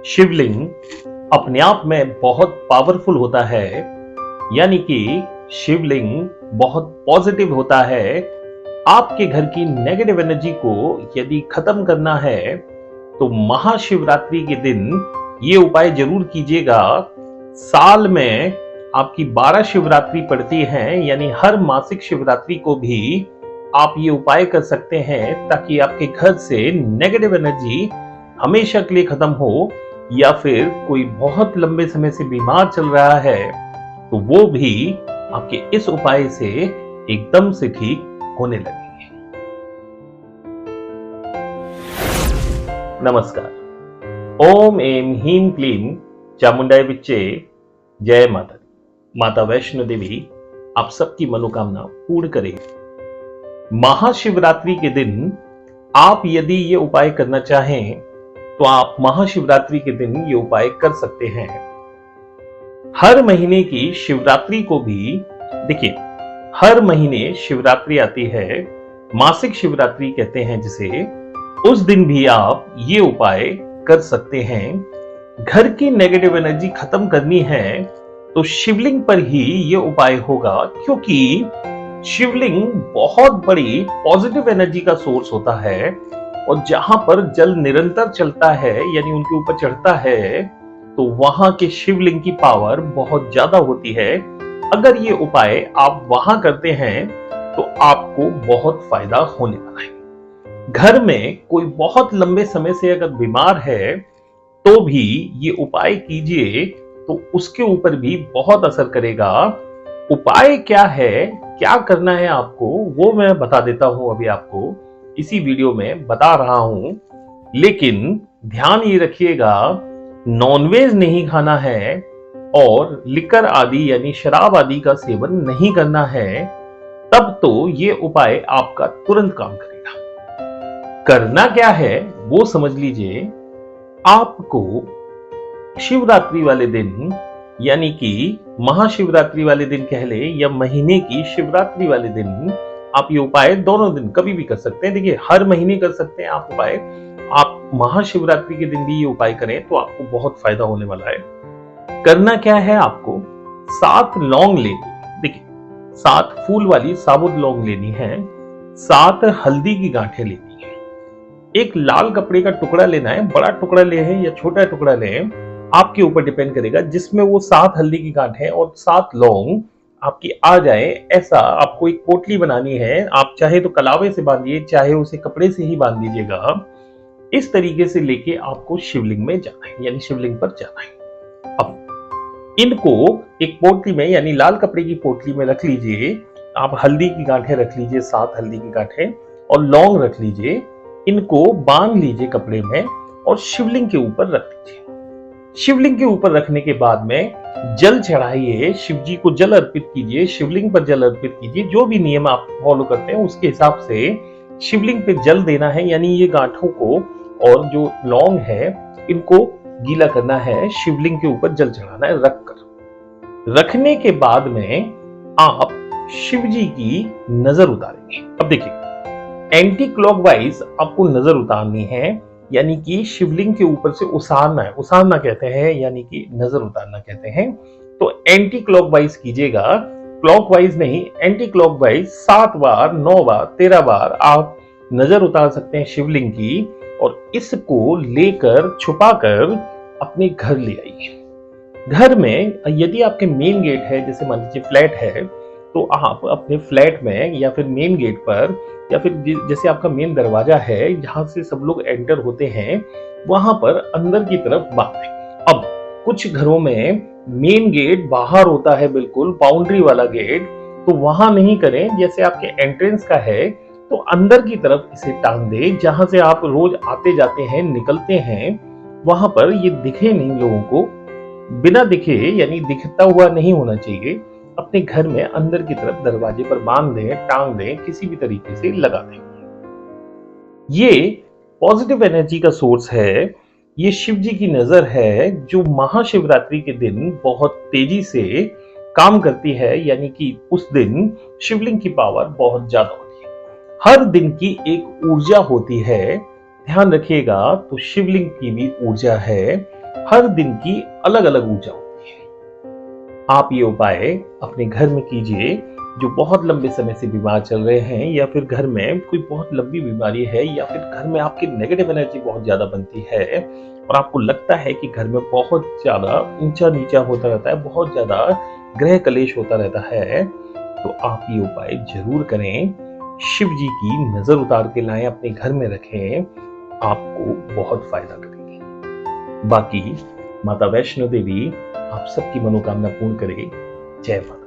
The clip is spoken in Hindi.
शिवलिंग अपने आप में बहुत पावरफुल होता है, यानी कि शिवलिंग बहुत पॉजिटिव होता है। आपके घर की नेगेटिव एनर्जी को यदि खत्म करना है तो महाशिवरात्रि के दिन ये उपाय जरूर कीजिएगा। साल में आपकी 12 शिवरात्रि पड़ती हैं, यानी हर मासिक शिवरात्रि को भी आप ये उपाय कर सकते हैं ताकि आपके घर से नेगेटिव एनर्जी हमेशा के लिए खत्म हो, या फिर कोई बहुत लंबे समय से बीमार चल रहा है तो वो भी आपके इस उपाय से एकदम से ठीक होने लगेंगे। नमस्कार। ओम एम ह्रीं क्लीं चामुंडाय विच्चे जय माता दी। माता वैष्णो देवी आप सबकी मनोकामना पूर्ण करे। महाशिवरात्रि के दिन आप यदि ये उपाय करना चाहें तो आप महाशिवरात्रि के दिन ये उपाय कर सकते हैं। हर महीने की शिवरात्रि को भी देखिए, हर महीने शिवरात्रि आती है, मासिक शिवरात्रि कहते हैं जिसे। उस दिन भी आप ये उपाय कर सकते हैं। घर की नेगेटिव एनर्जी खत्म करनी है तो शिवलिंग पर ही ये उपाय होगा, क्योंकि शिवलिंग बहुत बड़ी पॉजिटिव एनर्जी का सोर्स होता है और जहां पर जल निरंतर चलता है, यानी उनके ऊपर चढ़ता है, तो वहां के शिवलिंग की पावर बहुत ज्यादा होती है। अगर ये उपाय आप वहां करते हैं तो आपको बहुत फायदा होने वाला है। घर में कोई बहुत लंबे समय से अगर बीमार है तो भी ये उपाय कीजिए तो उसके ऊपर भी बहुत असर करेगा। उपाय क्या है, क्या करना है आपको, वो मैं बता देता हूं। अभी आपको इसी वीडियो में बता रहा हूं, लेकिन ध्यान ये रखिएगा, नॉनवेज नहीं खाना है और लिकर आदि यानी शराब आदि का सेवन नहीं करना है, तब तो ये उपाय आपका तुरंत काम करेगा। करना क्या है वो समझ लीजिए। आपको शिवरात्रि वाले दिन, यानी कि महाशिवरात्रि वाले दिन कह ले, या महीने की शिवरात्रि वाले दिन आप ये उपाय दोनों दिन कभी भी कर सकते हैं। देखिए, हर महीने कर सकते हैं आप उपाय। आप महाशिवरात्रि के दिन भी ये उपाय करें तो आपको बहुत फायदा होने वाला है। करना क्या है, आपको 7 लौंग लेनी। देखिए, 7 फूल वाली साबुत लौंग लेनी है, 7 हल्दी की गांठें लेनी है, एक लाल कपड़े का टुकड़ा लेना है। बड़ा टुकड़ा ले है या छोटा टुकड़ा ले, आपके ऊपर डिपेंड करेगा, जिसमें वो 7 हल्दी की गांठें और 7 लौंग आपकी आ जाए। ऐसा आपको एक पोटली बनानी है। आप चाहे तो कलावे से बांधिए, चाहे उसे कपड़े से ही बांध दीजिएगा। इस तरीके से लेके आपको शिवलिंग में जाना है, यानी शिवलिंग पर जाना है। अब इनको एक पोटली में, यानी लाल कपड़े की पोटली में रख लीजिए। आप हल्दी की गांठें रख लीजिए, 7 हल्दी की गांठें, और लौंग रख लीजिए। इनको बांध लीजिए कपड़े में और शिवलिंग के ऊपर रख दीजिए। शिवलिंग के ऊपर रखने के बाद में जल चढ़ाइए, शिव जी को जल अर्पित कीजिए, शिवलिंग पर जल अर्पित कीजिए। जो भी नियम आप फॉलो करते हैं उसके हिसाब से शिवलिंग पे जल देना है, यानी ये गांठों को और जो लौंग है इनको गीला करना है, शिवलिंग के ऊपर जल चढ़ाना है रखकर। रखने के बाद में आप शिव जी की नजर उतारेंगे। अब देखिए, एंटी क्लॉकवाइज आपको नजर उतारनी है, यानी कि शिवलिंग के ऊपर से उसारना है। उसारना कहते हैं, यानी कि नजर उतारना कहते हैं। तो एंटी क्लॉकवाइज कीजिएगा, क्लॉकवाइज नहीं, एंटी क्लॉकवाइज। 7 बार, 9 बार, 13 बार आप नजर उतार सकते हैं शिवलिंग की, और इसको लेकर छुपाकर अपने घर ले आइए। घर में यदि आपके मेन गेट है, जैसे मान लीजिए फ्लैट है, तो आप अपने फ्लैट में या फिर मेन गेट पर, या फिर जैसे आपका मेन दरवाजा है जहां से सब लोग एंटर होते हैं, वहां पर अंदर की तरफ बांधें। अब कुछ घरों में मेन गेट बाहर होता है, बिल्कुल बाउंड्री वाला गेट, तो वहां नहीं करें। जैसे आपके एंट्रेंस का है तो अंदर की तरफ इसे टांग दे, जहां से आप रोज आते जाते हैं, निकलते हैं, वहां पर ये दिखे नहीं लोगों को। बिना दिखे, यानी दिखता हुआ नहीं होना चाहिए। अपने घर में अंदर की तरफ दरवाजे पर बांध दें, टांग दें, किसी भी तरीके से लगा दें। ये पॉजिटिव एनर्जी का सोर्स है। ये शिव जी की नजर है जो महाशिवरात्रि के दिन बहुत तेजी से काम करती है, यानी कि उस दिन शिवलिंग की पावर बहुत ज्यादा होती है। हर दिन की एक ऊर्जा होती है, ध्यान रखिएगा। तो शिवलिंग की भी ऊर्जा है, हर दिन की अलग अलग ऊर्जा होती है। आप ये उपाय अपने घर में कीजिए, जो बहुत लंबे समय से बीमार चल रहे हैं, या फिर घर में कोई बहुत लंबी बीमारी है, या फिर घर में आपकी नेगेटिव एनर्जी बहुत ज्यादा बनती है और आपको लगता है कि घर में बहुत ज्यादा ऊंचा नीचा होता रहता है, बहुत ज्यादा ग्रह कलेश होता रहता है, तो आप ये उपाय जरूर करें। शिव जी की नजर उतार के लाएं, अपने घर में रखें, आपको बहुत फायदा करेगी। बाकी माता वैष्णो देवी आप सबकी मनोकामना पूर्ण करे। जय माता।